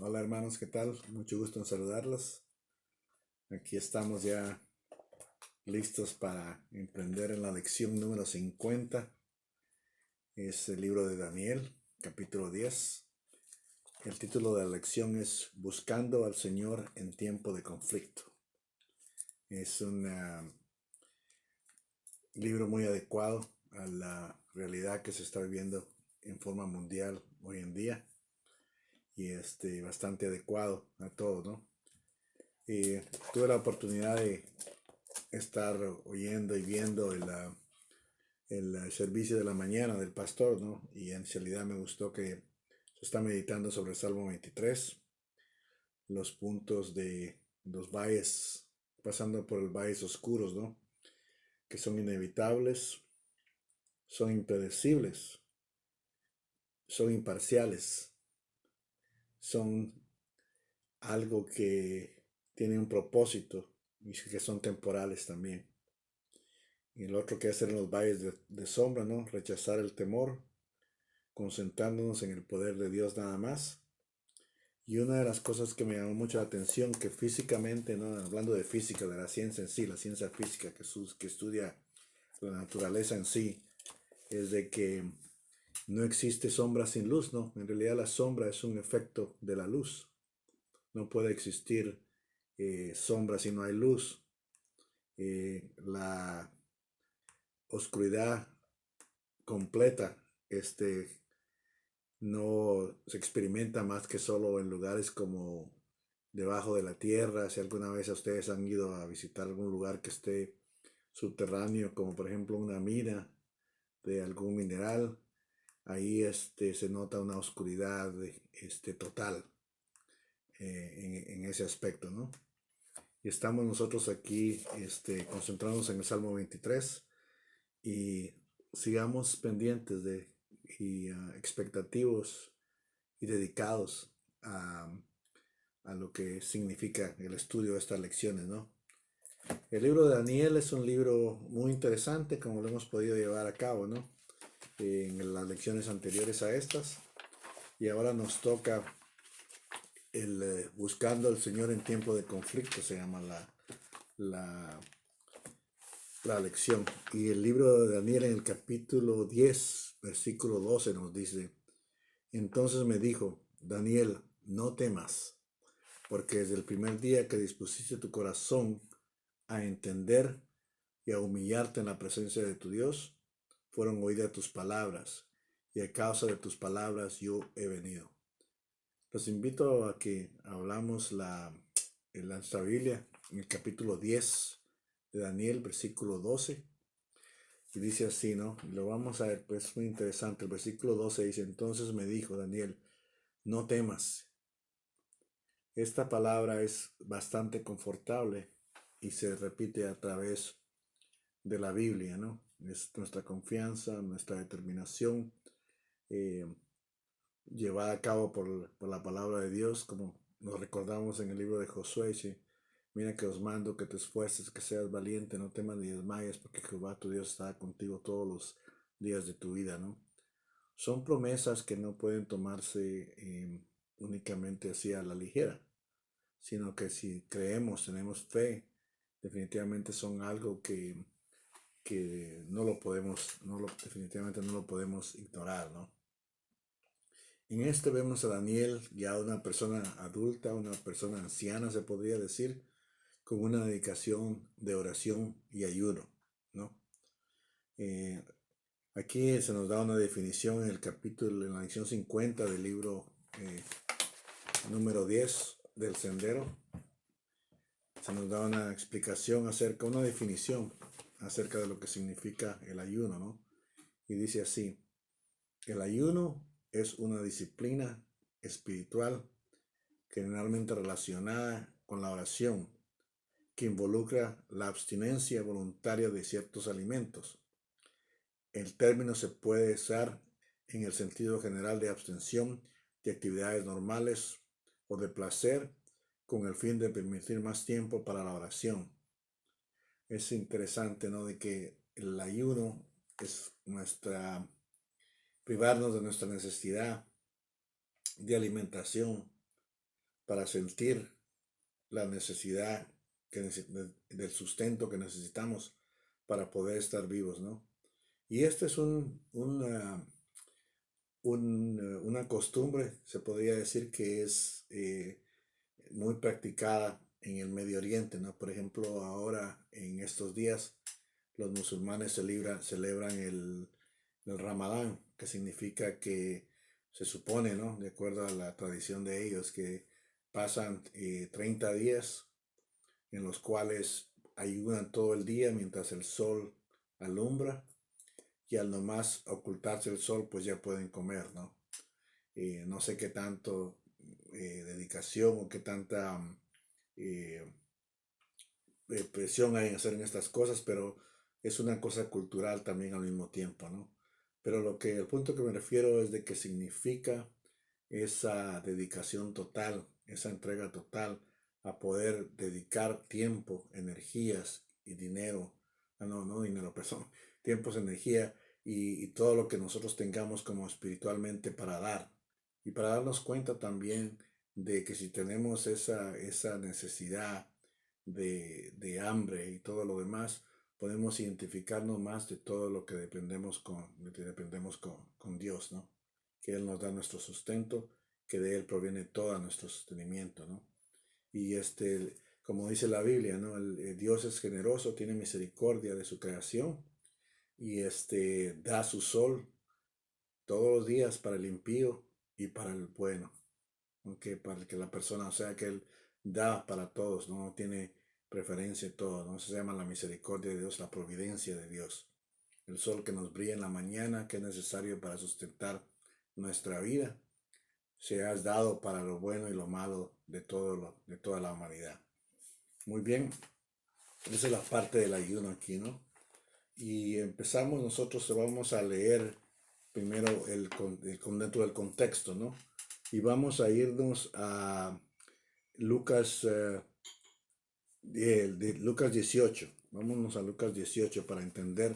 Hola hermanos, ¿qué tal? Mucho gusto en saludarlos. Aquí estamos ya listos para emprender en la lección número 50. Es el libro de Daniel, capítulo 10. El título de la lección es Buscando al Señor en tiempo de conflicto. Es un libro muy adecuado a la realidad que se está viviendo en forma mundial hoy en día y bastante adecuado a todo, ¿no? Tuve la oportunidad de estar oyendo y viendo el servicio de la mañana del pastor, ¿no? Y en realidad me gustó que se está meditando sobre el Salmo 23, los puntos de los valles, pasando por los valles oscuros, ¿no? Que son inevitables, son impredecibles, son imparciales, son algo que tiene un propósito y que son temporales también. Y el otro que hacer en los valles de sombra, ¿no? Rechazar el temor, concentrándonos en el poder de Dios nada más. Y una de las cosas que me llamó mucho la atención, que físicamente, ¿no? Hablando de física, de la ciencia en sí, la ciencia física que estudia la naturaleza en sí, es de que no existe sombra sin luz, ¿no? En realidad la sombra es un efecto de la luz. No puede existir sombra si no hay luz. La oscuridad completa, no se experimenta más que solo en lugares como debajo de la tierra. Si alguna vez ustedes han ido a visitar algún lugar que esté subterráneo, como por ejemplo una mina de algún mineral, ahí se nota una oscuridad total en ese aspecto, ¿no? Y estamos nosotros aquí concentrándonos en el Salmo 23 y sigamos pendientes y expectativos y dedicados a lo que significa el estudio de estas lecciones, ¿no? El libro de Daniel es un libro muy interesante, como lo hemos podido llevar a cabo, ¿no? En las lecciones anteriores a estas. Y ahora nos toca el Buscando al Señor en tiempo de conflicto, se llama la, la lección. Y el libro de Daniel en el capítulo 10, versículo 12 nos dice, entonces me dijo, Daniel, no temas, porque desde el primer día que dispusiste tu corazón a entender y a humillarte en la presencia de tu Dios, fueron oídas tus palabras, y a causa de tus palabras yo he venido. Los invito a que hablamos en nuestra Biblia, en el capítulo 10 de Daniel, versículo 12, y dice así, ¿no? Y lo vamos a ver, pues muy interesante. El versículo 12 dice, entonces me dijo Daniel, no temas. Esta palabra es bastante confortable y se repite a través de la Biblia, ¿no? Es nuestra confianza, nuestra determinación eh, llevada a cabo por la palabra de Dios, como nos recordamos en el libro de Josué, dice, mira que os mando que te esfuerces, que seas valiente, no temas ni desmayes, porque Jehová tu Dios está contigo todos los días de tu vida, ¿no? Son promesas que no pueden tomarse únicamente así a la ligera, sino que si creemos, tenemos fe, definitivamente son algo que no lo podemos, definitivamente no lo podemos ignorar, ¿no? En este vemos a Daniel, ya una persona adulta, una persona anciana, se podría decir, con una dedicación de oración y ayuno, ¿no? Eh, Aquí se nos da una definición en el capítulo, en la lección 50 del libro número 10 del Sendero. Se nos da una explicación acerca, una definición acerca de lo que significa el ayuno, ¿no? Y dice así, el ayuno es una disciplina espiritual generalmente relacionada con la oración, que involucra la abstinencia voluntaria de ciertos alimentos. El término se puede usar en el sentido general de abstención de actividades normales o de placer con el fin de permitir más tiempo para la oración. Es interesante, ¿no? De que el ayuno es privarnos de nuestra necesidad de alimentación para sentir la necesidad del sustento que necesitamos para poder estar vivos, ¿no? Y este es una costumbre, se podría decir que es muy practicada en el Medio Oriente, ¿no? Por ejemplo, ahora en estos días los musulmanes celebran el Ramadán, que significa que se supone, ¿no? De acuerdo a la tradición de ellos, que pasan 30 días en los cuales ayunan todo el día mientras el sol alumbra y al nomás ocultarse el sol pues ya pueden comer, ¿no? No sé qué tanto dedicación o qué tanta eh, presión hay en hacer en estas cosas, pero es una cosa cultural también al mismo tiempo, ¿no? Pero el punto que me refiero es de que significa esa dedicación total, esa entrega total a poder dedicar tiempo, energías y dinero, no dinero, perdón, tiempos, energía y todo lo que nosotros tengamos como espiritualmente para dar. Y para darnos cuenta también de que si tenemos esa necesidad de hambre y todo lo demás, podemos identificarnos más de todo lo que dependemos con Dios, ¿no? Que Él nos da nuestro sustento, que de Él proviene todo nuestro sostenimiento, ¿no? Y como dice la Biblia, ¿no? El Dios es generoso, tiene misericordia de su creación y da su sol todos los días para el impío y para el bueno, aunque para que la persona, o sea, que Él da para todos, no tiene preferencia en todo, ¿no? Eso se llama la misericordia de Dios, la providencia de Dios. El sol que nos brilla en la mañana, que es necesario para sustentar nuestra vida, se has dado para lo bueno y lo malo de toda la humanidad. Muy bien, esa es la parte del ayuno aquí, ¿no? Y empezamos, nosotros vamos a leer primero dentro del contexto, ¿no? Y vamos a irnos a Lucas, Lucas 18. Vámonos a Lucas 18 para entender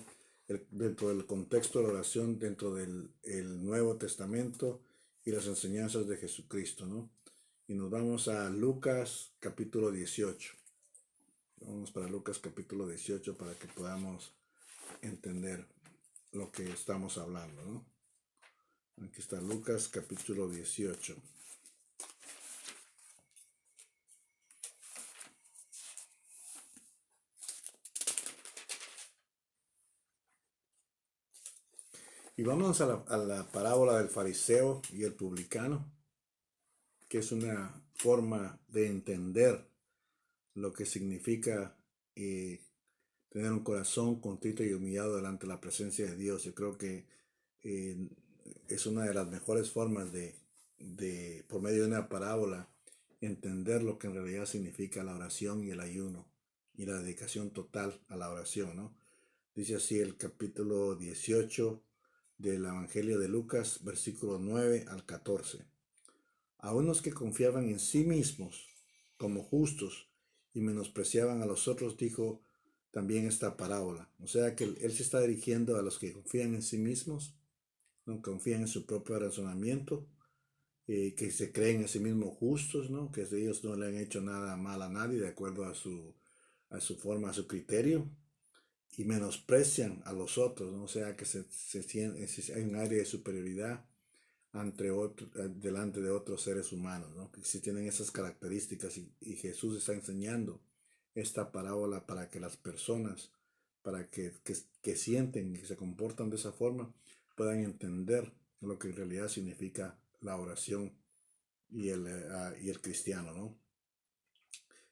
dentro del contexto de la oración, dentro del el Nuevo Testamento y las enseñanzas de Jesucristo, ¿no? Y nos vamos a Lucas capítulo 18. Vamos para Lucas capítulo 18 para que podamos entender lo que estamos hablando, ¿no? Aquí está Lucas capítulo 18. Y vamos a la parábola del fariseo y el publicano, que es una forma de entender lo que significa tener un corazón contrito y humillado delante de la presencia de Dios. Yo creo que eh, es una de las mejores formas por medio de una parábola, entender lo que en realidad significa la oración y el ayuno y la dedicación total a la oración, ¿no? Dice así el capítulo 18 del Evangelio de Lucas, versículo 9 al 14. A unos que confiaban en sí mismos como justos y menospreciaban a los otros, dijo también esta parábola. O sea que él se está dirigiendo a los que confían en sí mismos, no confían en su propio razonamiento, que se creen en sí mismos justos, ¿no? Que ellos no le han hecho nada mal a nadie de acuerdo a su forma, a su criterio, y menosprecian a los otros, ¿no? O sea que hay un área de superioridad delante de otros seres humanos, ¿no? Si tienen esas características y Jesús está enseñando esta parábola para que las personas, para que sienten y que se comportan de esa forma, puedan entender lo que en realidad significa la oración y el cristiano, ¿no?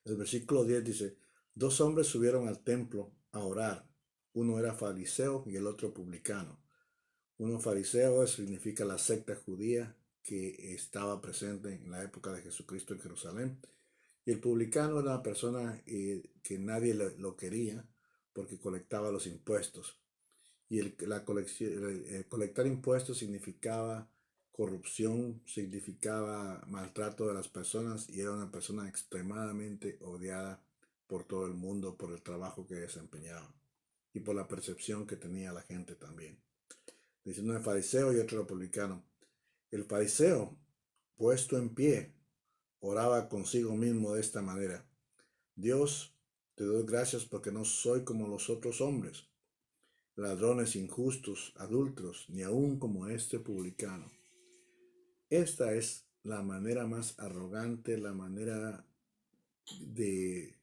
El versículo 10 dice, dos hombres subieron al templo a orar, uno era fariseo y el otro publicano. Uno fariseo significa la secta judía que estaba presente en la época de Jesucristo en Jerusalén. Y el publicano era una persona que nadie lo quería porque colectaba los impuestos. Y colectar impuestos significaba corrupción, significaba maltrato de las personas y era una persona extremadamente odiada por todo el mundo por el trabajo que desempeñaba y por la percepción que tenía la gente también. Dice uno es fariseo y otro republicano. El fariseo, puesto en pie, oraba consigo mismo de esta manera: Dios, te doy gracias porque no soy como los otros hombres, ladrones, injustos, adúlteros, ni aun como este publicano. Esta es la manera más arrogante, la manera de,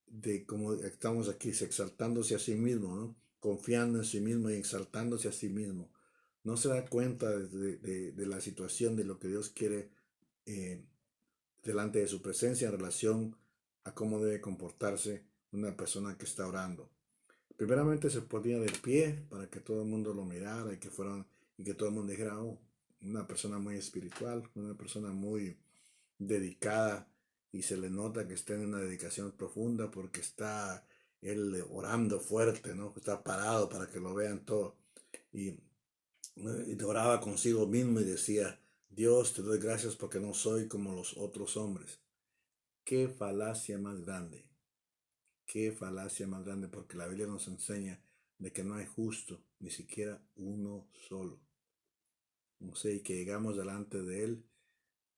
de como estamos aquí, exaltándose a sí mismo, ¿no? Confiando en sí mismo y exaltándose a sí mismo. No se da cuenta de la situación, de lo que Dios quiere eh, delante de su presencia en relación a cómo debe comportarse una persona que está orando. Primeramente se ponía de pie para que todo el mundo lo mirara y que todo el mundo dijera: oh, una persona muy espiritual, una persona muy dedicada, y se le nota que está en una dedicación profunda porque está él orando fuerte, ¿no? Está parado para que lo vean todo. Y, y oraba consigo mismo y decía: Dios, te doy gracias porque no soy como los otros hombres. Qué falacia más grande, qué falacia más grande, porque la Biblia nos enseña de que no hay justo, ni siquiera uno solo. No sé, y que llegamos delante de Él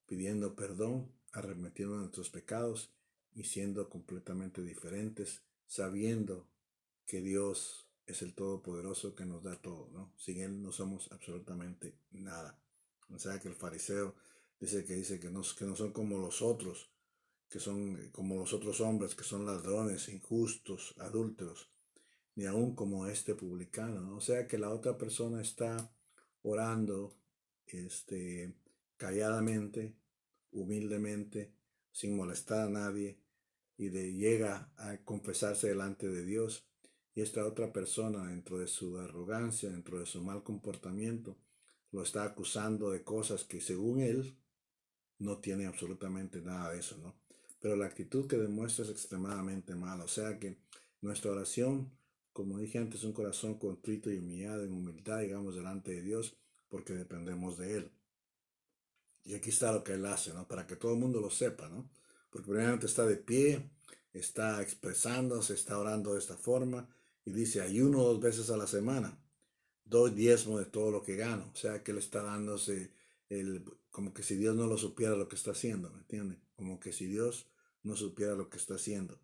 pidiendo perdón, arrepintiendo nuestros pecados y siendo completamente diferentes, sabiendo que Dios es el Todopoderoso que nos da todo, ¿no? Sin Él no somos absolutamente nada. O sea que el fariseo dice que no son como los otros, que son como los otros hombres, que son ladrones, injustos, adúlteros, ni aun como este publicano, ¿no? O sea que la otra persona está orando, calladamente, humildemente, sin molestar a nadie, y llega a confesarse delante de Dios. Y esta otra persona, dentro de su arrogancia, dentro de su mal comportamiento, lo está acusando de cosas que según él no tiene absolutamente nada de eso, ¿no? Pero la actitud que demuestra es extremadamente mala. O sea que nuestra oración, como dije antes, es un corazón contrito y humillado, en humildad, digamos, delante de Dios, porque dependemos de Él. Y aquí está lo que Él hace, ¿no? Para que todo el mundo lo sepa, ¿no? Porque primeramente está de pie, está expresándose, está orando de esta forma, y dice: ayuno 2 veces a la semana, doy diezmo de todo lo que gano. O sea que Él está dándose como que si Dios no lo supiera lo que está haciendo, ¿me entiende? Como que si Dios no supiera lo que está haciendo.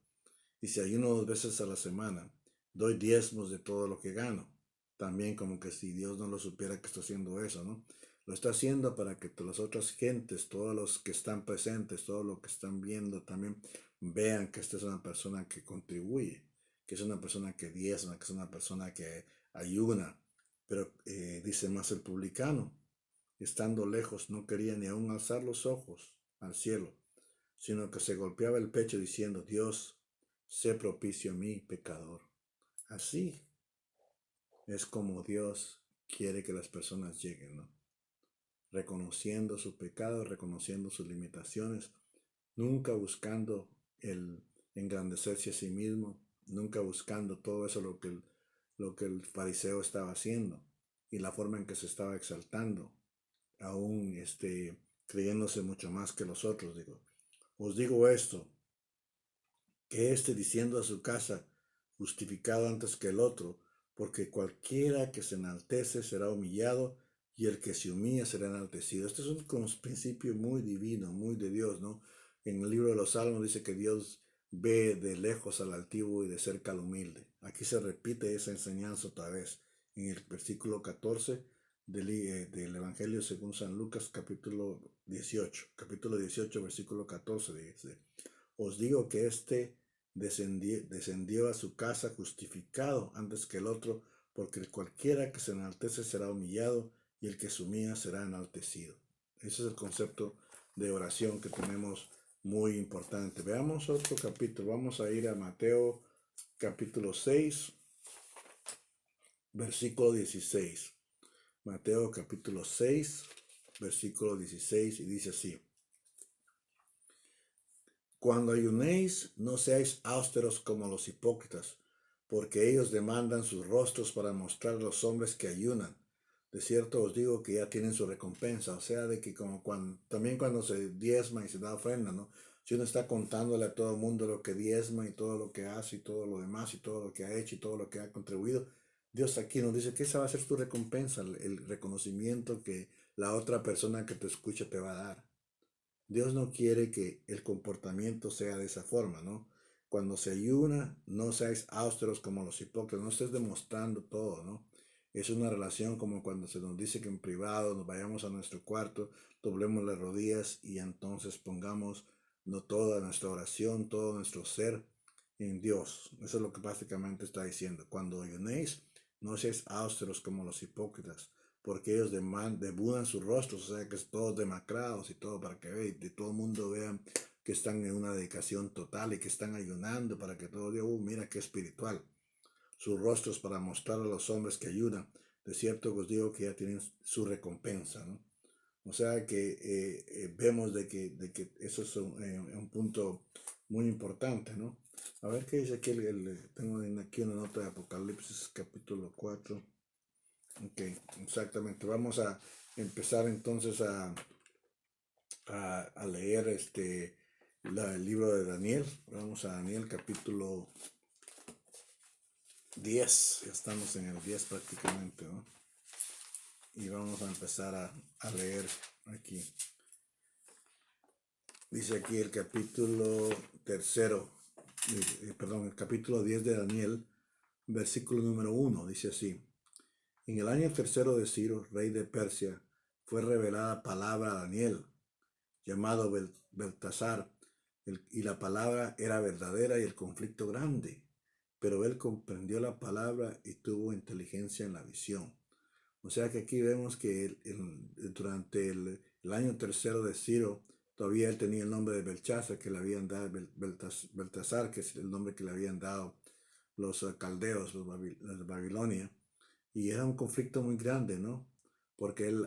Dice: ayuno 2 veces a la semana, doy diezmos de todo lo que gano. También como que si Dios no lo supiera que está haciendo eso, ¿no? Lo está haciendo para que las otras gentes, todos los que están presentes, todos los que están viendo, también vean que esta es una persona que contribuye, que es una persona que diezma, que es una persona que ayuna. Pero dice más el publicano: estando lejos, no quería ni aún alzar los ojos al cielo, sino que se golpeaba el pecho diciendo: Dios, sé propicio a mí, pecador. Así es como Dios quiere que las personas lleguen, ¿no? Reconociendo su pecado, reconociendo sus limitaciones, nunca buscando el engrandecerse a sí mismo, nunca buscando todo eso lo que el fariseo estaba haciendo y la forma en que se estaba exaltando, aún creyéndose mucho más que los otros. Digo, os digo esto, que diciendo a su casa, justificado antes que el otro, porque cualquiera que se enaltece será humillado, y el que se humilla será enaltecido. Este es un principio muy divino, muy de Dios, ¿no? En el libro de los Salmos dice que Dios ve de lejos al altivo y de cerca al humilde. Aquí se repite esa enseñanza otra vez, en el versículo 14 del Evangelio según San Lucas, capítulo 18, versículo 14, dice: os digo que descendió a su casa justificado antes que el otro, porque cualquiera que se enaltece será humillado, y el que se humilla será enaltecido. Ese es el concepto de oración que tenemos muy importante. Veamos otro capítulo. Vamos a ir a Mateo capítulo 6, versículo 16. Mateo capítulo 6, versículo 16, y dice así: cuando ayunéis, no seáis austeros como los hipócritas, porque ellos demandan sus rostros para mostrar a los hombres que ayunan. De cierto os digo que ya tienen su recompensa. O sea, de que como también cuando se diezma y se da ofrenda, ¿no? Si uno está contándole a todo el mundo lo que diezma y todo lo que hace y todo lo demás y todo lo que ha hecho y todo lo que ha contribuido, Dios aquí nos dice que esa va a ser tu recompensa, el reconocimiento que la otra persona que te escucha te va a dar. Dios no quiere que el comportamiento sea de esa forma, ¿no? Cuando se ayuna, no seáis austeros como los hipócritas, no estés demostrando todo, ¿no? Es una relación como cuando se nos dice que en privado nos vayamos a nuestro cuarto, doblemos las rodillas y entonces pongamos no toda nuestra oración, todo nuestro ser en Dios. Eso es lo que básicamente está diciendo. Cuando ayunéis, no seáis austeros como los hipócritas, porque ellos debudan sus rostros, o sea que es todos demacrados y todo para que de todo el mundo vean que están en una dedicación total y que están ayunando para que todo diga, mira qué espiritual. Sus rostros para mostrar a los hombres que ayudan. De cierto os digo que ya tienen su recompensa, ¿no? O sea que vemos de que eso es un punto muy importante, ¿no? A ver qué dice aquí, tengo aquí una nota de Apocalipsis capítulo 4. Ok, exactamente. Vamos a empezar entonces a leer el libro de Daniel. Vamos a Daniel capítulo 10. Ya estamos en el 10 prácticamente, ¿no? Y vamos a empezar a leer aquí. Dice aquí el capítulo tercero, perdón, el capítulo 10 de Daniel, versículo número 1. Dice así. En el año tercero de Ciro, rey de Persia, fue revelada palabra a Daniel, llamado Beltasar, y la palabra era verdadera y el conflicto grande, pero él comprendió la palabra y tuvo inteligencia en la visión. O sea que aquí vemos que durante el año tercero de Ciro, todavía él tenía el nombre de Belshazzar, que le habían dado, Beltasar, que es el nombre que le habían dado los caldeos, los de Babilonia, y era un conflicto muy grande, ¿no? Porque él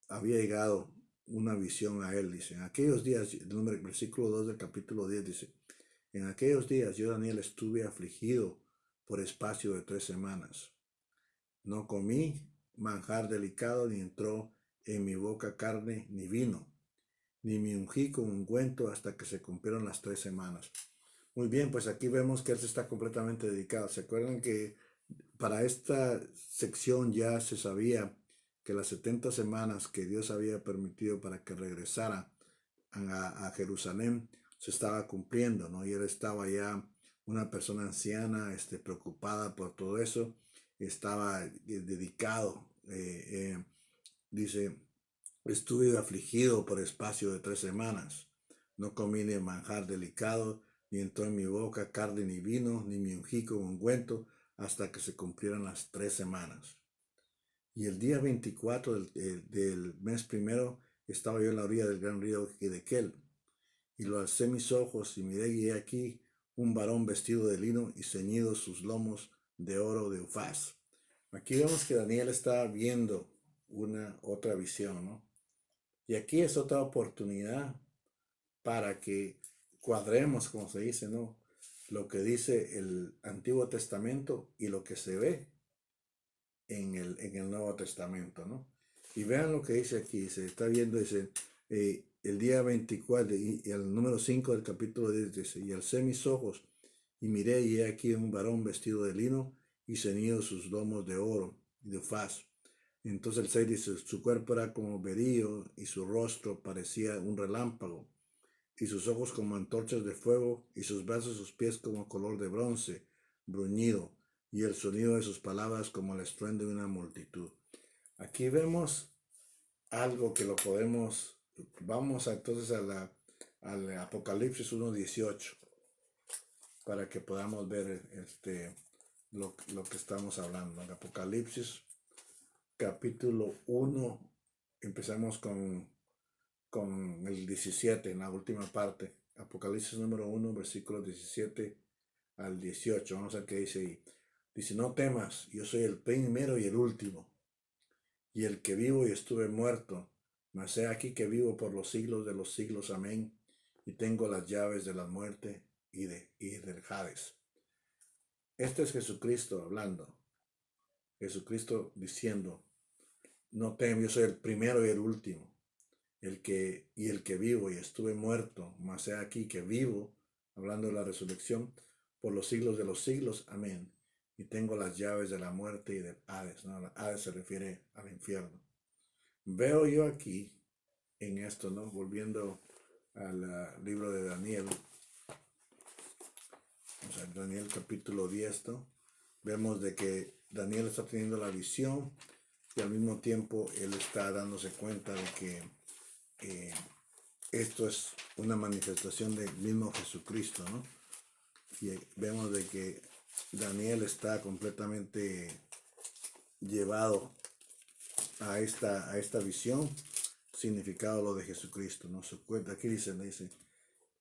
había llegado una visión a él, dice, en aquellos días, el versículo 2 del capítulo 10 dice, en aquellos días yo, Daniel, estuve afligido por espacio de 3 semanas. No comí manjar delicado, ni entró en mi boca carne ni vino, ni me ungí con ungüento hasta que se cumplieron las 3 semanas. Muy bien, pues aquí vemos que él se está completamente dedicado. ¿Se acuerdan que para esta sección ya se sabía que las 70 semanas que Dios había permitido para que regresara a Jerusalén se estaba cumpliendo, ¿no? Y él estaba ya una persona anciana, preocupada por todo eso, estaba dedicado, dice, estuve afligido por espacio de 3 semanas, no comí ni manjar delicado, ni entró en mi boca carne ni vino, ni me ungí con ungüento, hasta que se cumplieran las 3 semanas. Y el día 24 del mes primero estaba yo en la orilla del gran río Hiddekel, y lo alcé mis ojos y miré y he aquí un varón vestido de lino y ceñidos sus lomos de oro de Ufaz. Aquí vemos que Daniel está viendo una otra visión, ¿no? Y aquí es otra oportunidad para que cuadremos, como se dice, ¿no? Lo que dice el Antiguo Testamento y lo que se ve en el Nuevo Testamento, ¿no? Y vean lo que dice aquí, se está viendo, dice, el día 24 y el número 5 del capítulo 10 dice, y alcé mis ojos y miré y he aquí un varón vestido de lino y ceñido sus lomos de oro y de faz. Entonces el 6 dice, su cuerpo era como berillo y su rostro parecía un relámpago y sus ojos como antorchas de fuego y sus brazos y sus pies como color de bronce, bruñido, y el sonido de sus palabras como el estruendo de una multitud. Aquí vemos algo que lo podemos, vamos entonces al Apocalipsis 1:18 para que podamos ver lo que estamos hablando. En Apocalipsis capítulo 1, empezamos con el 17 en la última parte. Apocalipsis número 1, versículos 17 al 18. Vamos a ver qué dice ahí. Dice, no temas, yo soy el primero y el último, y el que vivo y estuve muerto, mas he aquí que vivo por los siglos de los siglos. Amén. Y tengo las llaves de la muerte y del Hades. Este es Jesucristo hablando. Jesucristo diciendo, no temas, yo soy el primero y el último, el que vivo y estuve muerto, mas he aquí que vivo, hablando de la resurrección, por los siglos de los siglos. Amén. Y tengo las llaves de la muerte y del Hades. ¿No? El Hades se refiere al infierno. Veo yo aquí en esto, ¿no? Volviendo al libro de Daniel, o sea, Daniel capítulo 10, ¿no? Vemos de que Daniel está teniendo la visión y al mismo tiempo él está dándose cuenta de que eh, esto es una manifestación del mismo Jesucristo, ¿no? Y vemos de que Daniel está completamente llevado a esta visión, significado lo de Jesucristo, ¿no? Se cuenta, aquí dice,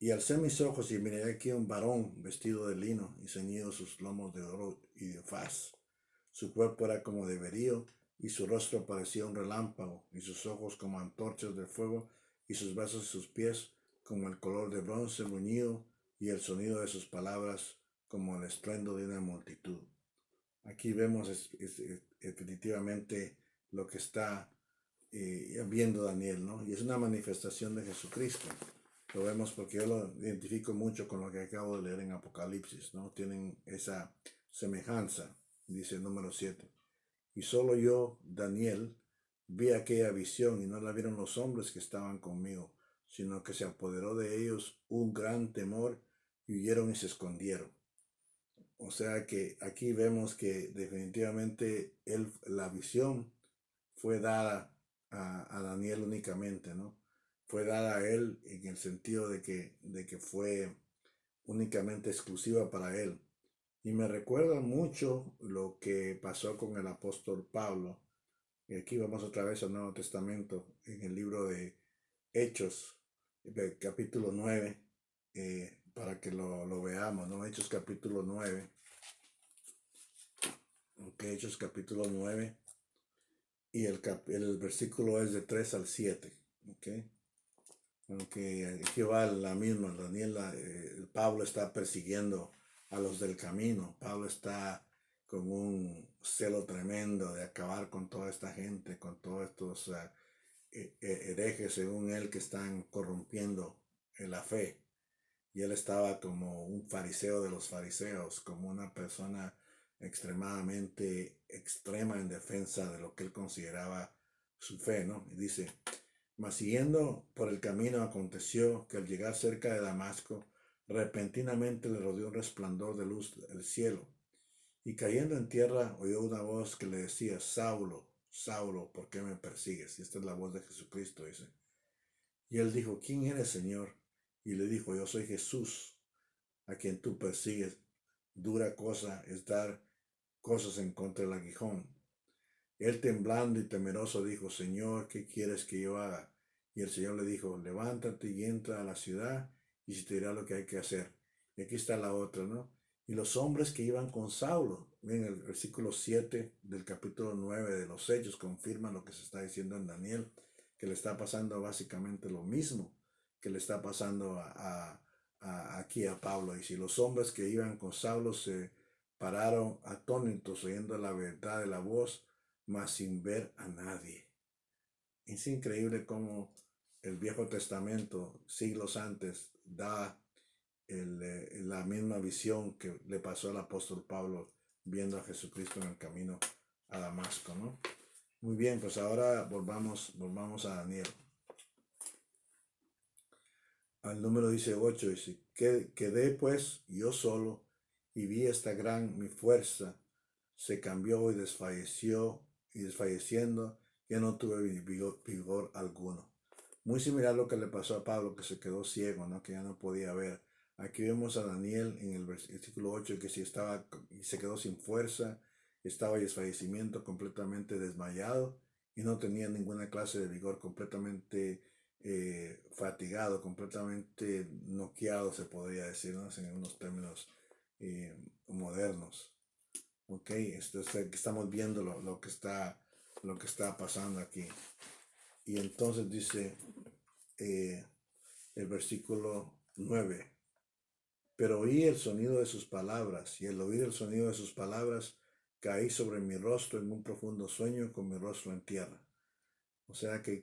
y alcé mis ojos y miré aquí un varón vestido de lino y ceñido sus lomos de oro y de faz. Su cuerpo era como de berío y su rostro parecía un relámpago y sus ojos como antorchas de fuego y sus brazos y sus pies como el color de bronce bruñido y el sonido de sus palabras como el estruendo de una multitud. Aquí vemos definitivamente lo que está viendo Daniel, ¿no? Y es una manifestación de Jesucristo. Lo vemos porque yo lo identifico mucho con lo que acabo de leer en Apocalipsis, ¿no? Tienen esa semejanza, dice el número 7. Y solo yo, Daniel, vi aquella visión y no la vieron los hombres que estaban conmigo, sino que se apoderó de ellos un gran temor y huyeron y se escondieron. O sea que aquí vemos que definitivamente la visión fue dada a Daniel únicamente, ¿no? Fue dada a él en el sentido de que fue únicamente exclusiva para él. Y me recuerda mucho lo que pasó con el apóstol Pablo. Y aquí vamos otra vez al Nuevo Testamento, en el libro de Hechos, capítulo 9, para que lo veamos, ¿no? Hechos capítulo 9. Ok, Hechos capítulo 9. Y el versículo es de 3 al 7. Ok. Aunque aquí va la misma, Daniel, Pablo está persiguiendo a los del camino. Pablo está con un celo tremendo de acabar con toda esta gente, con todos estos herejes, según él, que están corrompiendo la fe. Y él estaba como un fariseo de los fariseos, como una persona extremadamente extrema en defensa de lo que él consideraba su fe, ¿no? Y dice, mas siguiendo por el camino aconteció que al llegar cerca de Damasco, repentinamente le rodeó un resplandor de luz del cielo, y cayendo en tierra oyó una voz que le decía, Saulo, Saulo, ¿por qué me persigues? Y esta es la voz de Jesucristo, dice. Y él dijo, ¿quién eres, Señor? Y le dijo, yo soy Jesús, a quien tú persigues. Dura cosa es dar cosas en contra del aguijón. Él temblando y temeroso dijo, Señor, ¿qué quieres que yo haga? Y el Señor le dijo, levántate y entra a la ciudad y se te dirá lo que hay que hacer. Y aquí está la otra, ¿no? Y los hombres que iban con Saulo, en el versículo 7 del capítulo 9 de los Hechos, confirma lo que se está diciendo en Daniel, que le está pasando básicamente lo mismo que le está pasando aquí a Pablo. Y si los hombres que iban con Saulo se pararon atónitos oyendo la verdad de la voz, mas sin ver a nadie. Es increíble cómo el Viejo Testamento, siglos antes, da la misma visión que le pasó al apóstol Pablo viendo a Jesucristo en el camino a Damasco, ¿no? Muy bien, pues ahora volvamos a Daniel. Al número dice 8, dice, quedé pues yo solo y vi esta gran mi fuerza se cambió y desfalleció, y desfalleciendo ya no tuve vigor alguno. Muy similar a lo que le pasó a Pablo, que se quedó ciego, ¿no? Que ya no podía ver. Aquí vemos a Daniel en el versículo 8, que si estaba, se quedó sin fuerza, estaba en desfallecimiento, completamente desmayado, y no tenía ninguna clase de vigor, completamente fatigado, completamente noqueado, se podría decir, ¿no? En unos términos modernos. Ok, estamos viendo lo que está pasando aquí. Y entonces dice el versículo 9, pero oí el sonido de sus palabras, y al oír el sonido de sus palabras, caí sobre mi rostro en un profundo sueño con mi rostro en tierra. O sea que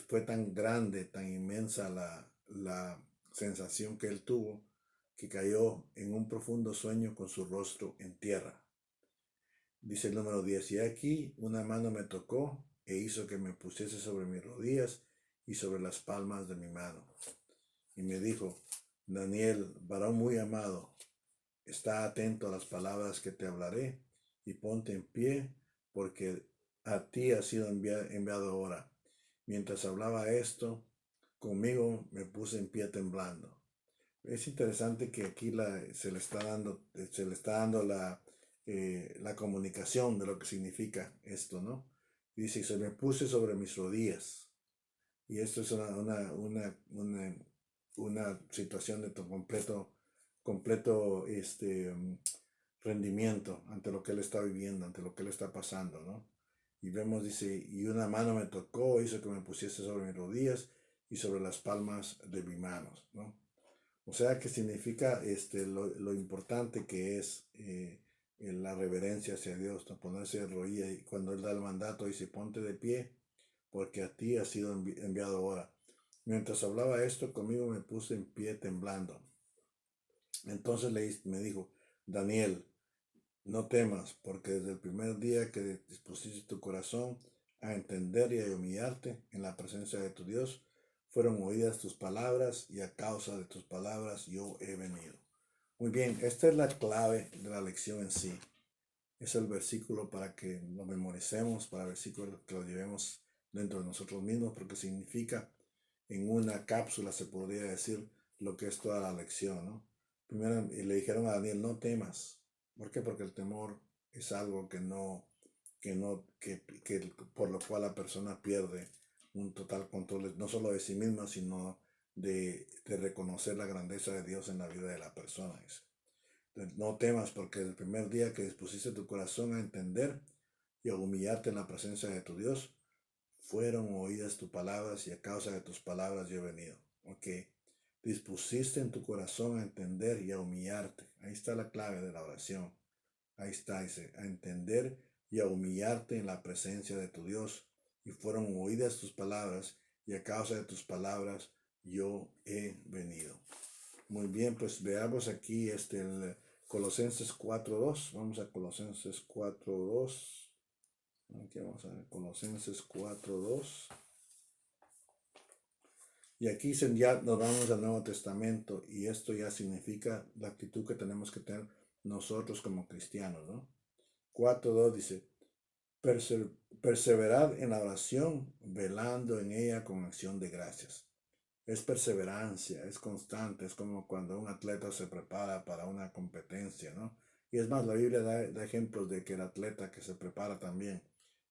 fue tan grande, tan inmensa la sensación que él tuvo, que cayó en un profundo sueño con su rostro en tierra. Dice el número 10, y aquí una mano me tocó e hizo que me pusiese sobre mis rodillas, y sobre las palmas de mi mano. Y me dijo: Daniel, varón muy amado, está atento a las palabras que te hablaré y ponte en pie, porque a ti ha sido enviado ahora. Mientras hablaba esto, conmigo me puse en pie temblando. Es interesante que aquí se le está dando la comunicación de lo que significa esto, ¿no? Dice: se me puse sobre mis rodillas. Y esto es una situación de completo rendimiento ante lo que él está viviendo, ante lo que él está pasando, ¿no? Y vemos, dice: y una mano me tocó, hizo que me pusiese sobre mis rodillas y sobre las palmas de mis manos, ¿no? O sea, que significa lo importante que es la reverencia hacia Dios, ¿no? Ponerse de rodillas, y cuando Él da el mandato dice: ponte de pie, porque a ti ha sido enviado ahora. Mientras hablaba esto, conmigo me puse en pie temblando. Entonces me dijo: Daniel, no temas, porque desde el primer día que dispusiste tu corazón a entender y a humillarte en la presencia de tu Dios, fueron oídas tus palabras, y a causa de tus palabras yo he venido. Muy bien, esta es la clave de la lección en sí. Es el versículo para que lo memoricemos, para el versículo que lo llevemos dentro de nosotros mismos, porque significa, en una cápsula se podría decir, lo que es toda la lección, ¿no? Primero le dijeron a Daniel: no temas. ¿Por qué? Porque el temor es algo que por lo cual la persona pierde un total control, no solo de sí misma, sino de reconocer la grandeza de Dios en la vida de la persona. No temas, porque el primer día que dispusiste tu corazón a entender y a humillarte en la presencia de tu Dios, fueron oídas tus palabras, y a causa de tus palabras yo he venido. Ok, dispusiste en tu corazón a entender y a humillarte. Ahí está la clave de la oración. Ahí está, dice: a entender y a humillarte en la presencia de tu Dios, y fueron oídas tus palabras, y a causa de tus palabras yo he venido. Muy bien, pues veamos aquí el Colosenses 4.2. Vamos a Colosenses 4.2. Aquí vamos a ver Colosenses 4.2. Y aquí ya nos vamos al Nuevo Testamento, y esto ya significa la actitud que tenemos que tener nosotros como cristianos, ¿no? 4.2 dice: perseverad en la oración, velando en ella con acción de gracias. Es perseverancia, es constante, es como cuando un atleta se prepara para una competencia, ¿no? Y es más, la Biblia da ejemplos de que el atleta que se prepara también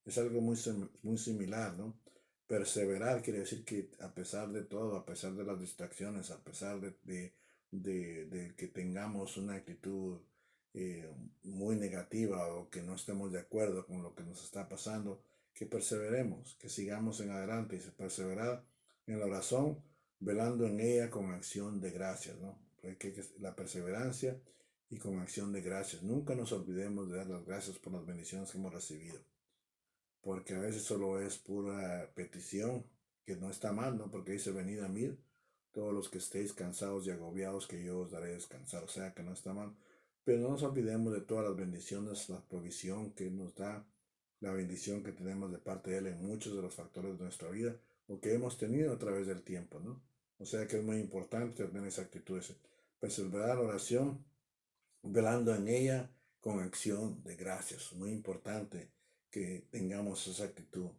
es algo muy similar, ¿no? Perseverar quiere decir que a pesar de todo, a pesar de las distracciones, a pesar de que tengamos una actitud muy negativa, o que no estemos de acuerdo con lo que nos está pasando, que perseveremos, que sigamos en adelante, y perseverar en la oración, velando en ella con acción de gracias, ¿no? La perseverancia y con acción de gracias. Nunca nos olvidemos de dar las gracias por las bendiciones que hemos recibido, porque a veces solo es pura petición, que no está mal, ¿no? Porque dice: venid a mí, todos los que estéis cansados y agobiados, que yo os daré descansar. O sea, que no está mal. Pero no nos olvidemos de todas las bendiciones, la provisión que nos da, la bendición que tenemos de parte de Él en muchos de los factores de nuestra vida, o que hemos tenido a través del tiempo, ¿no? O sea que es muy importante tener esa actitud, perseverar la oración, velando en ella con acción de gracias. Muy importante que tengamos esa actitud.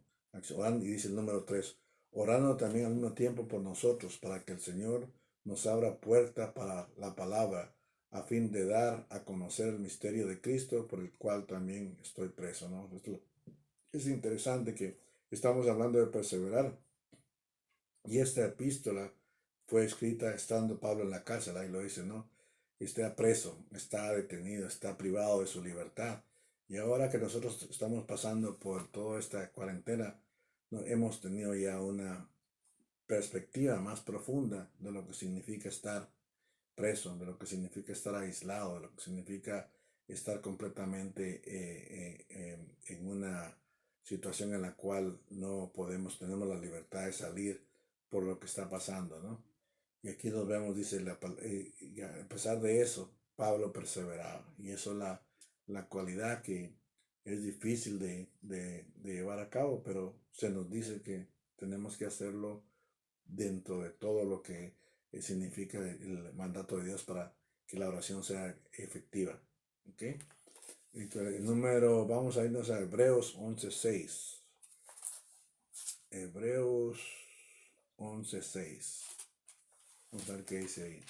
Orando, y dice el número 3, orando también al mismo tiempo por nosotros, para que el Señor nos abra puerta para la palabra, a fin de dar a conocer el misterio de Cristo, por el cual también estoy preso, ¿no? Esto es interesante, que estamos hablando de perseverar, y esta epístola fue escrita estando Pablo en la cárcel. Ahí lo dice, ¿no? Está preso, está detenido, está privado de su libertad. Y ahora que nosotros estamos pasando por toda esta cuarentena, ¿no? Hemos tenido ya una perspectiva más profunda de lo que significa estar preso, de lo que significa estar aislado, de lo que significa estar completamente en una situación en la cual no tenemos la libertad de salir por lo que está pasando, ¿no? Y aquí nos vemos, dice, a pesar de eso, Pablo perseveraba. Y eso es la cualidad que es difícil de llevar a cabo, pero se nos dice que tenemos que hacerlo dentro de todo lo que significa el mandato de Dios para que la oración sea efectiva. ¿Ok? Entonces, el número, vamos a irnos a Hebreos 11:6. Hebreos 11:6. Vamos a ver qué dice ahí.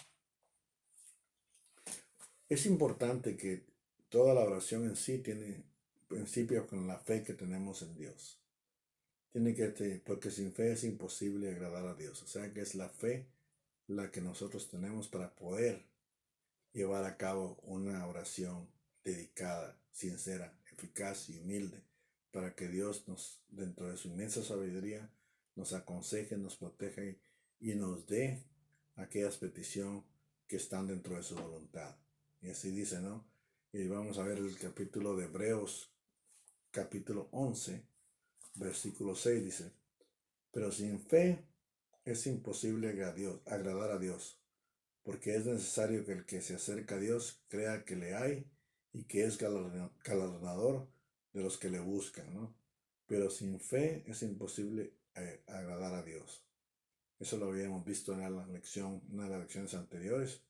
Es importante que toda la oración en sí tiene principio con la fe que tenemos en Dios. Porque sin fe es imposible agradar a Dios. O sea que es la fe la que nosotros tenemos para poder llevar a cabo una oración dedicada, sincera, eficaz y humilde, para que Dios nos, dentro de su inmensa sabiduría, nos aconseje, nos proteja y nos dé aquellas peticiones que están dentro de su voluntad. Y así dice, ¿no? Y vamos a ver el capítulo de Hebreos, capítulo 11, versículo 6, dice, pero sin fe es imposible agradar a Dios, porque es necesario que el que se acerca a Dios crea que le hay y que es galardonador de los que le buscan, ¿no? Pero sin fe es imposible agradar a Dios. Eso lo habíamos visto en una de las lecciones anteriores.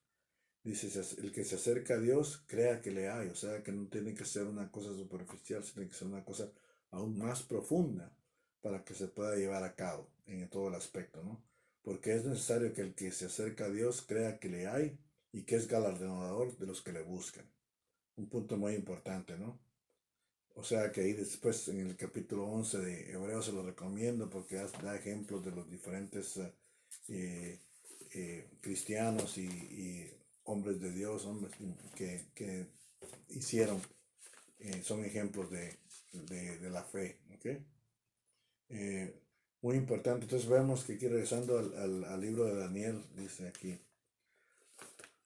Dice, el que se acerca a Dios crea que le hay, o sea que no tiene que ser una cosa superficial, tiene que ser una cosa aún más profunda para que se pueda llevar a cabo en todo el aspecto, ¿no? Porque es necesario que el que se acerca a Dios crea que le hay y que es galardonador de los que le buscan. Un punto muy importante, ¿no? O sea que ahí después en el capítulo 11 de Hebreos se lo recomiendo porque da ejemplos de los diferentes cristianos y hombres de Dios, hombres que hicieron, son ejemplos de la fe. ¿Okay? Muy importante. Entonces vemos que aquí regresando al libro de Daniel, dice aquí.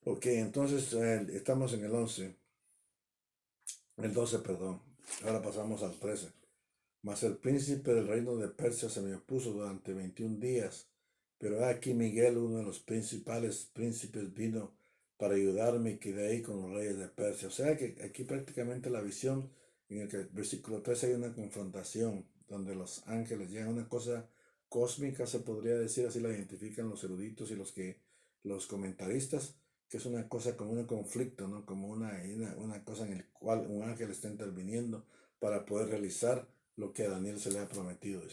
Ok, entonces estamos en el 12, perdón. Ahora pasamos al 13. Mas el príncipe del reino de Persia se me opuso durante 21 días. Pero aquí Miguel, uno de los principales príncipes, vino para ayudarme y quedé ahí con los reyes de Persia. O sea que aquí prácticamente la visión, en el versículo 13 hay una confrontación donde los ángeles llegan a una cosa cósmica, se podría decir, así la identifican los eruditos y los comentaristas, que es una cosa como un conflicto, ¿no? Como una cosa en el cual un ángel está interviniendo para poder realizar lo que a Daniel se le ha prometido,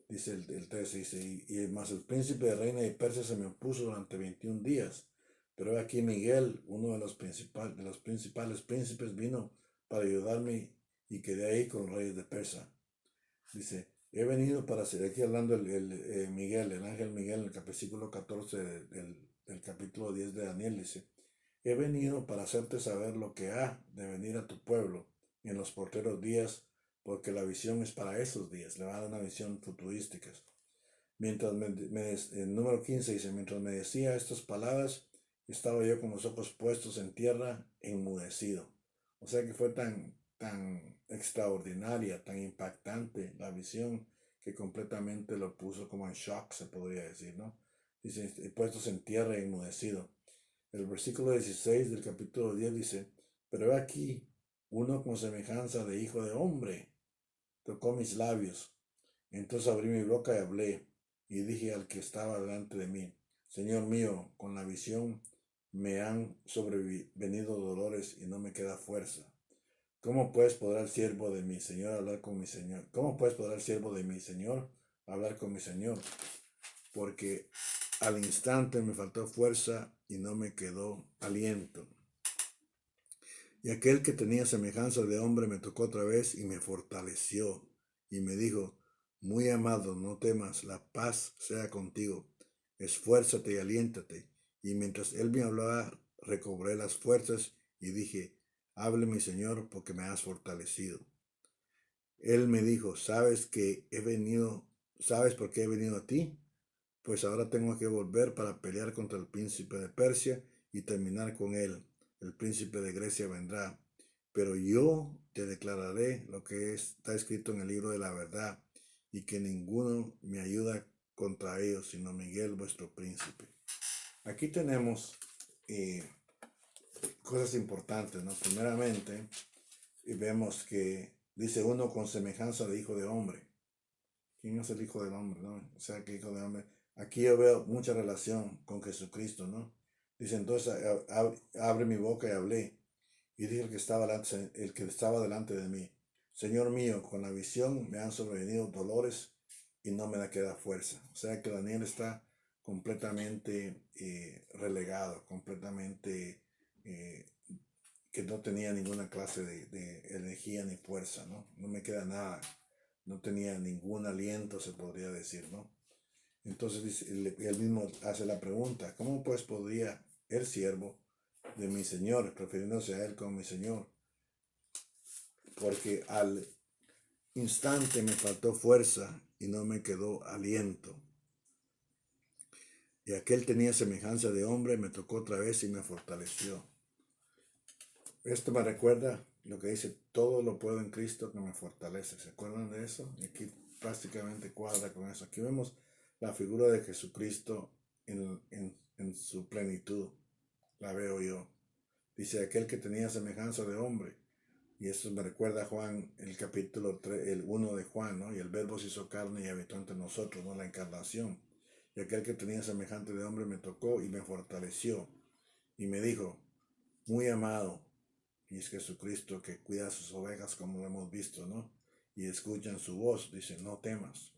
dice el 13, dice, y más el príncipe de reina de Persia se me opuso durante 21 días, pero aquí Miguel, uno de los principales príncipes, vino para ayudarme y quedé ahí con los reyes de Persia. Dice, he venido para ser, aquí hablando Miguel, el ángel Miguel, en el versículo 14 del capítulo 10 de Daniel, dice, he venido para hacerte saber lo que ha de venir a tu pueblo en los porteros días, porque la visión es para esos días, le va a dar una visión futurística. Mientras el número 15 dice, mientras me decía estas palabras, estaba yo con los ojos puestos en tierra, enmudecido. O sea que fue tan extraordinaria, tan impactante la visión, que completamente lo puso como en shock, se podría decir, ¿no? Dice, puestos en tierra, enmudecido. El versículo 16 del capítulo 10 dice, pero he aquí, uno con semejanza de hijo de hombre, tocó mis labios. Entonces abrí mi boca y hablé, y dije al que estaba delante de mí, Señor mío, con la visión me han sobrevenido dolores y no me queda fuerza. ¿Cómo pues podrá el siervo de mi Señor hablar con mi Señor? ¿Cómo pues podrá el siervo de mi Señor hablar con mi Señor? Porque al instante me faltó fuerza y no me quedó aliento. Y aquel que tenía semejanza de hombre me tocó otra vez y me fortaleció y me dijo, muy amado, no temas, la paz sea contigo, esfuérzate y aliéntate. Y mientras él me hablaba, recobré las fuerzas y dije, hable mi Señor porque me has fortalecido. Él me dijo, ¿sabes por qué he venido a ti? Pues ahora tengo que volver para pelear contra el príncipe de Persia y terminar con él. El príncipe de Grecia vendrá. Pero yo te declararé lo que está escrito en el libro de la verdad, y que ninguno me ayuda contra ellos, sino Miguel, vuestro príncipe. Aquí tenemos cosas importantes, ¿no? Primeramente, vemos que dice uno con semejanza de hijo de hombre. ¿Quién es el hijo del hombre? ¿No? O sea, que hijo de hombre Aquí yo veo mucha relación con Jesucristo, ¿no? Dice, entonces abre mi boca y hablé. Y dije el que estaba delante de mí, Señor mío, con la visión me han sobrevenido dolores y no me da queda fuerza. O sea que Daniel está completamente relegado, completamente que no tenía ninguna clase de energía ni fuerza, ¿no? No me queda nada, no tenía ningún aliento, se podría decir, ¿no? Entonces dice, él mismo hace la pregunta, ¿cómo pues podría el siervo de mi Señor, refiriéndose a él como mi Señor? Porque al instante me faltó fuerza y no me quedó aliento. Y aquel tenía semejanza de hombre, me tocó otra vez y me fortaleció. Esto me recuerda lo que dice, todo lo puedo en Cristo que me fortalece. ¿Se acuerdan de eso? Y aquí prácticamente cuadra con eso. Aquí vemos la figura de Jesucristo en su plenitud. La veo yo. Dice, aquel que tenía semejanza de hombre. Y eso me recuerda a Juan, el capítulo 3, el 1 de Juan, ¿no? Y el verbo se hizo carne y habitó entre nosotros, ¿no? La encarnación. Y aquel que tenía semejante de hombre me tocó y me fortaleció. Y me dijo, muy amado, y es Jesucristo que cuida a sus ovejas como lo hemos visto, ¿no? Y escuchan su voz, dice, no temas,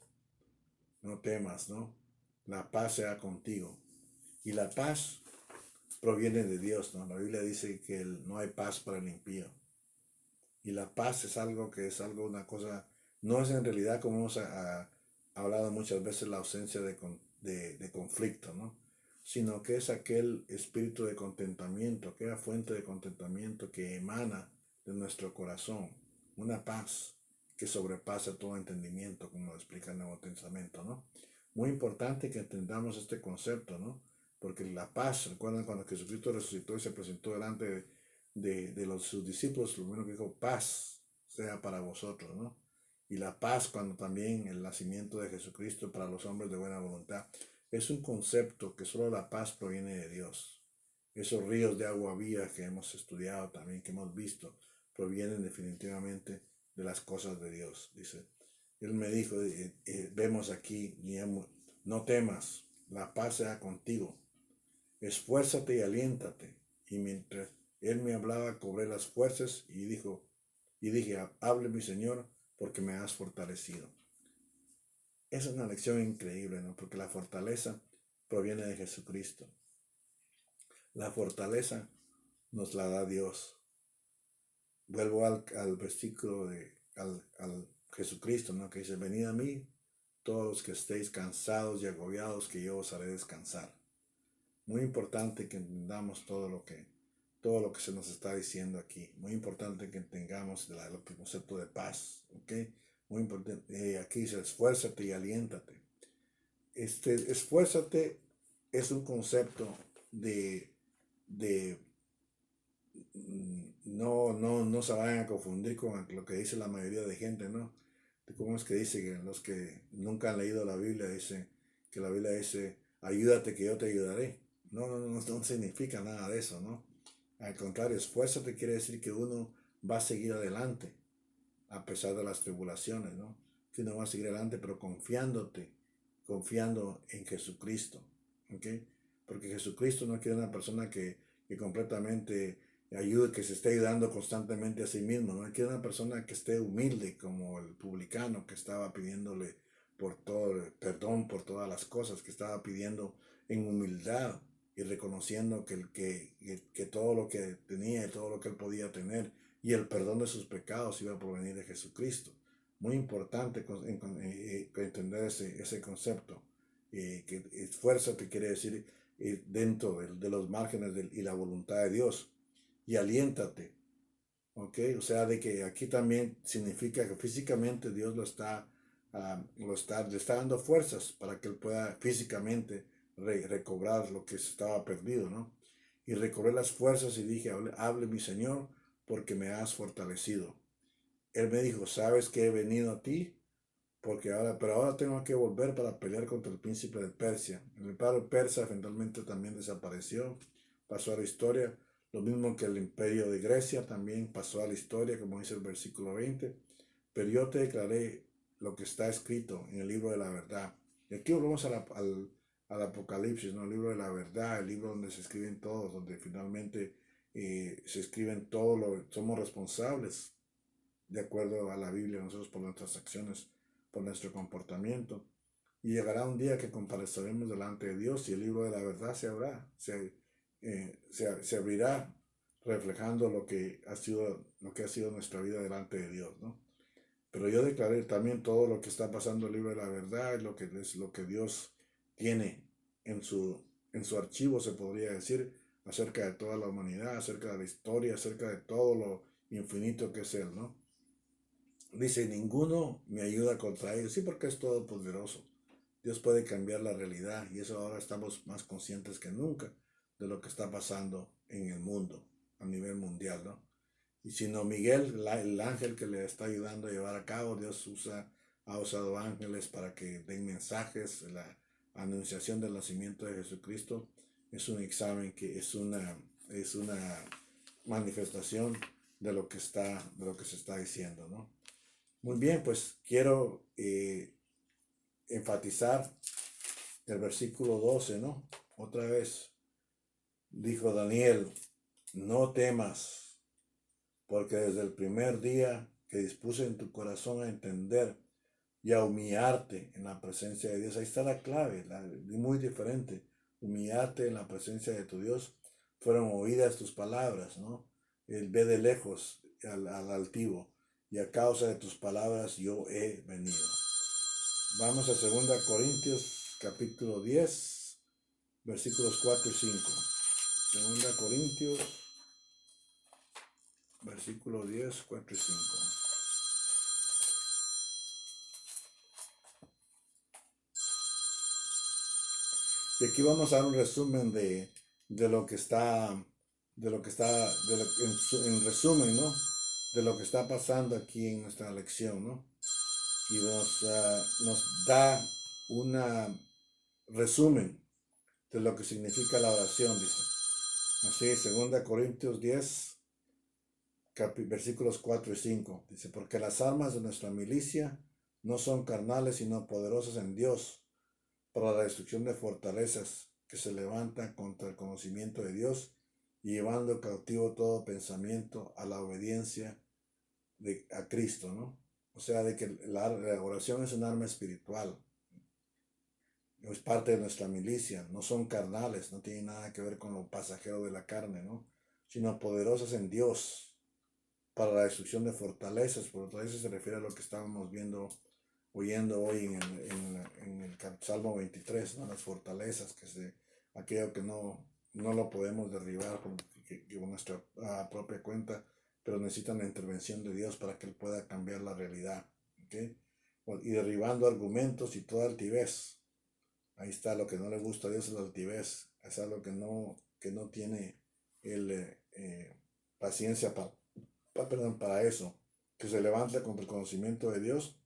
no temas, ¿no? La paz sea contigo. Y la paz proviene de Dios, ¿no? La Biblia dice que no hay paz para el impío. Y la paz es algo que es algo, una cosa, no es en realidad como hemos hablado muchas veces la ausencia de conflicto, ¿no? Sino que es aquel espíritu de contentamiento, aquella fuente de contentamiento que emana de nuestro corazón, una paz que sobrepasa todo entendimiento, como lo explica el Nuevo Testamento, ¿no? Muy importante que entendamos este concepto, ¿no? Porque la paz, recuerdan cuando Jesucristo resucitó y se presentó delante sus discípulos, lo primero que dijo, paz sea para vosotros, ¿no? Y la paz cuando también el nacimiento de Jesucristo para los hombres de buena voluntad. Es un concepto que solo la paz proviene de Dios. Esos ríos de agua viva que hemos estudiado también, que hemos visto, provienen definitivamente de las cosas de Dios. Dice, Él me dijo, vemos aquí, no temas, la paz sea contigo. Esfuérzate y aliéntate. Y mientras él me hablaba, cobré las fuerzas y dije, hable mi Señor, porque me has fortalecido. Es una lección increíble, ¿no? Porque la fortaleza proviene de Jesucristo. La fortaleza nos la da Dios. Vuelvo al versículo al Jesucristo, ¿no? Que dice, venid a mí, todos los que estéis cansados y agobiados, que yo os haré descansar. Muy importante que entendamos todo lo que se nos está diciendo aquí. Muy importante que tengamos el concepto de paz, ¿ok? Muy importante. Aquí dice, esfuérzate y aliéntate. Esfuérzate es un concepto de no se vayan a confundir con lo que dice la mayoría de gente, ¿no? ¿Cómo es que dice que los que nunca han leído la Biblia dicen que la Biblia dice, ayúdate que yo te ayudaré? No significa nada de eso, ¿no? Al contrario, esfuérzate quiere decir que uno va a seguir adelante a pesar de las tribulaciones, ¿no? Que uno va a seguir adelante, pero confiando en Jesucristo, ¿ok? Porque Jesucristo no quiere una persona que completamente ayude, que se esté ayudando constantemente a sí mismo, ¿no? Él quiere una persona que esté humilde, como el publicano que estaba pidiéndole perdón por todas las cosas, que estaba pidiendo en humildad y reconociendo que todo lo que tenía y todo lo que él podía tener y el perdón de sus pecados iba a provenir de Jesucristo. Muy importante entender ese concepto. Que esfuérzate quiere decir dentro de los márgenes y la voluntad de Dios. Y aliéntate. ¿Ok? O sea, de que aquí también significa que físicamente Dios le está dando fuerzas para que él pueda físicamente recobrar lo que estaba perdido, ¿no? Y recobré las fuerzas y dije, hable mi Señor, porque me has fortalecido. Él me dijo, ¿sabes que he venido a ti? Pero ahora tengo que volver para pelear contra el príncipe de Persia. El imperio persa eventualmente también desapareció, pasó a la historia. Lo mismo que el imperio de Grecia también pasó a la historia, como dice el versículo 20. Pero yo te declaré lo que está escrito en el libro de la verdad. Y aquí volvemos al Apocalipsis, ¿no? El libro de la verdad, el libro donde se escriben todos, donde finalmente se escriben todo somos responsables de acuerdo a la Biblia, nosotros por nuestras acciones, por nuestro comportamiento. Y llegará un día que compareceremos delante de Dios y el libro de la verdad se abrirá reflejando lo que ha sido nuestra vida delante de Dios, ¿no? Pero yo declaré también todo lo que está pasando en el libro de la verdad, es lo que Dios tiene en en su archivo, se podría decir, acerca de toda la humanidad, acerca de la historia, acerca de todo lo infinito que es Él, ¿no? Dice, ninguno me ayuda contra ellos. Sí, porque es todopoderoso. Dios puede cambiar la realidad y eso ahora estamos más conscientes que nunca de lo que está pasando en el mundo, a nivel mundial, ¿no? Y si no, Miguel, el ángel que le está ayudando a llevar a cabo, ha usado ángeles para que den mensajes. La anunciación del nacimiento de Jesucristo es un examen es una manifestación de lo que se está diciendo, ¿no? Muy bien, pues quiero enfatizar el versículo 12, ¿no? Otra vez, dijo Daniel, no temas, porque desde el primer día que dispuse en tu corazón a entender y a humillarte en la presencia de Dios, ahí está la clave, muy diferente, humillarte en la presencia de tu Dios, fueron oídas tus palabras, ¿no? Él ve de lejos al altivo, y a causa de tus palabras yo he venido. Vamos a 2 Corintios capítulo 10, versículos 4 y 5. 2 Corintios, versículo 10, 4 y 5. Y aquí vamos a dar un resumen de lo que está, en resumen, ¿no? De lo que está pasando aquí en nuestra lección, ¿no? Y nos da un resumen de lo que significa la oración, dice. Así, 2 Corintios 10, versículos 4 y 5. Dice, porque las armas de nuestra milicia no son carnales, sino poderosas en Dios para la destrucción de fortalezas que se levantan contra el conocimiento de Dios y llevando cautivo todo pensamiento a la obediencia a Cristo, ¿no? O sea, de que la oración es un arma espiritual, es parte de nuestra milicia, no son carnales, no tiene nada que ver con lo pasajero de la carne, ¿no? Sino poderosas en Dios para la destrucción de fortalezas. Fortalezas se refiere a lo que estábamos oyendo hoy en el Salmo 23, ¿no? Las fortalezas, aquello que no lo podemos derribar con nuestra propia cuenta, pero necesitan la intervención de Dios para que Él pueda cambiar la realidad, ¿okay? Y derribando argumentos y toda altivez. Ahí está, lo que no le gusta a Dios es la altivez, es algo que no tiene el, paciencia para eso, que se levanta contra el conocimiento de Dios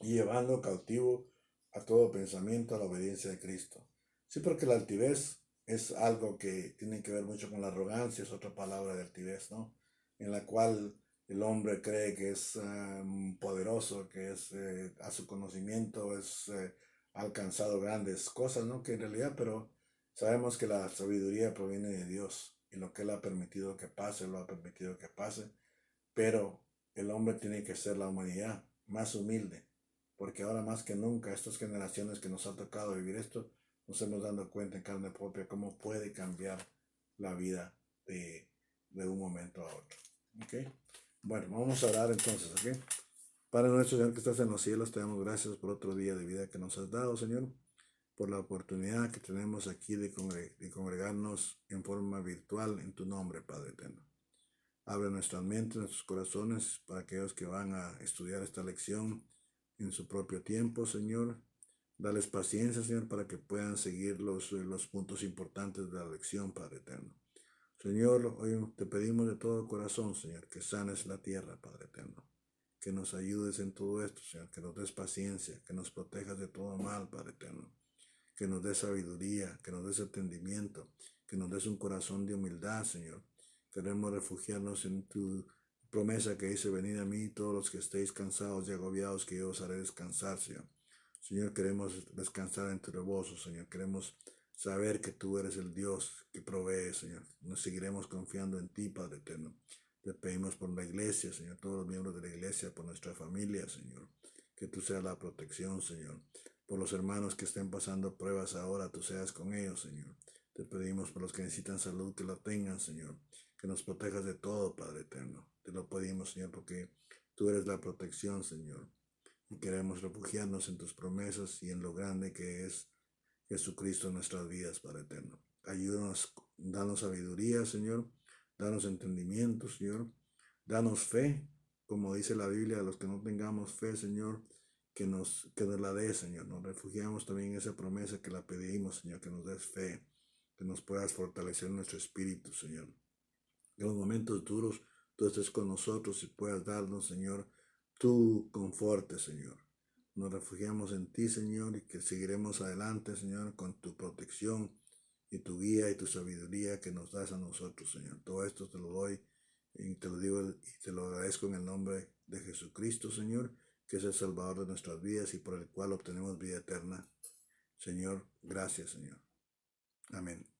y llevando cautivo a todo pensamiento a la obediencia de Cristo. Sí, porque la altivez es algo que tiene que ver mucho con la arrogancia, es otra palabra de altivez, ¿no? En la cual el hombre cree que es poderoso, que a su conocimiento ha alcanzado grandes cosas, ¿no? Que en realidad, pero sabemos que la sabiduría proviene de Dios y lo que Él ha permitido que pase, lo ha permitido que pase, pero el hombre tiene que ser la humanidad más humilde, porque ahora más que nunca, estas generaciones que nos ha tocado vivir esto, nos hemos dado cuenta en carne propia cómo puede cambiar la vida de un momento a otro. ¿Okay? Bueno, vamos a orar entonces, ¿ok? Padre nuestro, Señor que estás en los cielos, te damos gracias por otro día de vida que nos has dado, Señor, por la oportunidad que tenemos aquí de congregarnos en forma virtual en tu nombre, Padre eterno. Abre nuestras mentes, nuestros corazones para aquellos que van a estudiar esta lección en su propio tiempo, Señor. Dales paciencia, Señor, para que puedan seguir los puntos importantes de la lección, Padre eterno. Señor, hoy te pedimos de todo corazón, Señor, que sanes la tierra, Padre eterno. Que nos ayudes en todo esto, Señor, que nos des paciencia, que nos protejas de todo mal, Padre eterno. Que nos des sabiduría, que nos des entendimiento, que nos des un corazón de humildad, Señor. Queremos refugiarnos en tu promesa que dice, venid a mí todos los que estéis cansados y agobiados, que yo os haré descansar, Señor. Señor, queremos descansar en tu reposo, Señor. Queremos saber que tú eres el Dios que provee, Señor. Nos seguiremos confiando en ti, Padre eterno. Te pedimos por la iglesia, Señor, todos los miembros de la iglesia, por nuestra familia, Señor. Que tú seas la protección, Señor. Por los hermanos que estén pasando pruebas ahora, tú seas con ellos, Señor. Te pedimos por los que necesitan salud, que la tengan, Señor. Que nos protejas de todo, Padre eterno. Te lo pedimos, Señor, porque tú eres la protección, Señor. Y queremos refugiarnos en tus promesas y en lo grande que es Jesucristo en nuestras vidas, Padre eterno. Ayúdanos, danos sabiduría, Señor. Danos entendimiento, Señor. Danos fe, como dice la Biblia, a los que no tengamos fe, Señor, que nos la dé, Señor. Nos refugiamos también en esa promesa que la pedimos, Señor, que nos des fe, que nos puedas fortalecer nuestro espíritu, Señor. En los momentos duros, tú estés con nosotros y puedas darnos, Señor, tu conforte, Señor. Nos refugiamos en ti, Señor, y que seguiremos adelante, Señor, con tu protección y tu guía y tu sabiduría que nos das a nosotros, Señor. Todo esto te lo doy y te lo digo y te lo agradezco en el nombre de Jesucristo, Señor, que es el Salvador de nuestras vidas y por el cual obtenemos vida eterna. Señor, gracias, Señor. Amén.